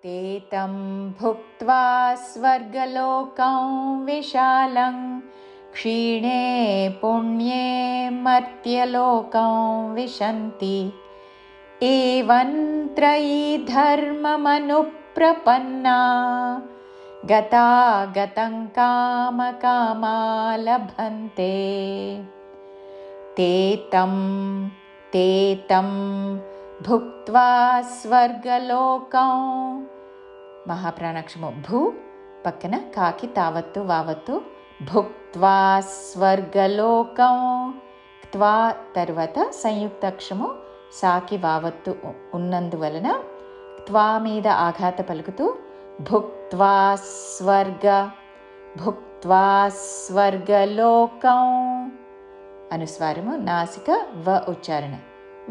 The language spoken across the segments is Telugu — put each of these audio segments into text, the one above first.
ते तं भुक्त्वा स्वर्गलोकं विशालं क्षीणे पुण्ये मर्त्यलोकं विशन्ति एवं त्रयी धर्ममनुप्रपन्ना गतागतं कामकामा लभन्ते ते तं भुक्त्वा स्वर्गलोकं మహాప్రాణాక్షము భూ పక్కన కాకి తావత్తు వావత్తు భుక్త్వా స్వర్గలోకం క్త్వా తర్వాత సంయుక్తాక్షము సాకి వావత్తు ఉన్నందువలన క్త్వా మీద ఆఘాత పలుకుతూ భుక్త్వా స్వర్గలోకం అనుస్వారము నాసిక వ ఉచ్చారణ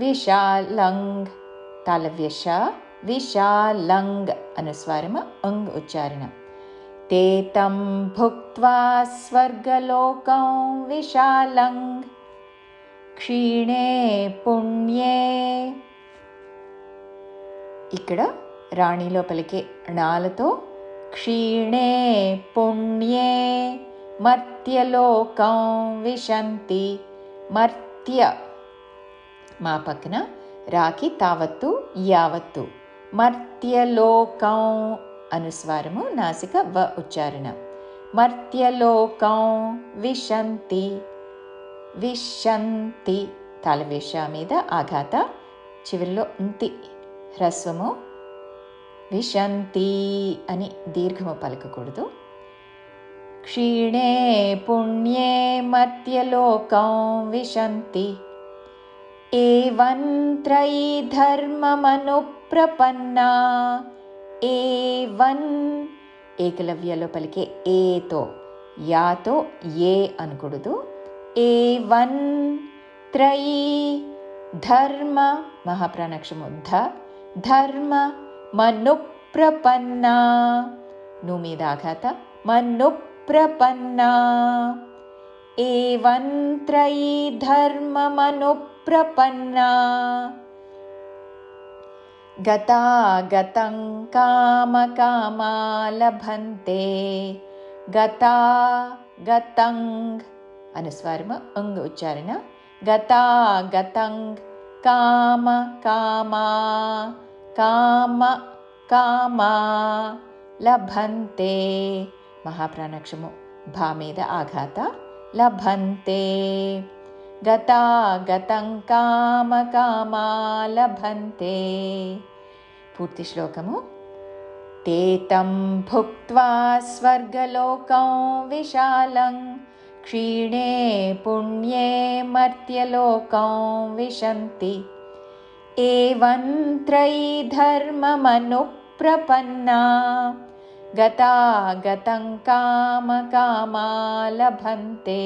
విశాలంగ్ తాళవ్యష విశాలంగ్ అనుస్వారము అంగ్ ఉచ్చారణ ते तं भुक्त्वा स्वर्गलोकं विशालं क्षीणे पुण्ये ఇక్కడ రాణిలో పలికే ణాలతో క్షీణే పుణ్యే మర్త్యలోకం విశంతి మర్త్య మా పక్కన రాకి తావత్తు యావత్తు మర్త్యలోకం అనుస్వారము నాసిక వ ఉచ్చారణ మర్త్యలోకం విశంతి తాళవేష మీద ఆఘాత చివరిలో ఉంతి హ్రస్వము విశంతి అని దీర్ఘము పలకకూడదు క్షీణే పుణ్యే మర్త్యలోకం విశంతి ఏవం త్రయీ ధర్మమనుప్రపన్నా ఏవన్ ఏకలవ్యలో పలికే ఏతో యాతో ఏ అనకూడదు ఏవన్ త్రయీ ధర్మ మహాప్రాణాక్షము ధర్మ మనుప్రపన్నా ను మీద ఆఘాత మనుప్రపన్నా ఏవం త్రయీ ధర్మమనుప్రపన్నా గతాగతం కామకామా లభంతే గతాగతం అనుస్వారము అంగ్ ఉచ్చారణ గతాగతం కామా లభంతే మహాప్రాణాక్షము భా మీద ఆఘాత లభంతే గతాగతం కామకామా లభంతే పూర్తి శ్లోకము ते तं भुक्त्वा स्वर्गलोकं विशालं क्षीणे पुण्ये मर्त्यलोकं विशन्ति एवं त्रयी धर्ममनुप्रपन्ना गतागतं कामकामा लभन्ते।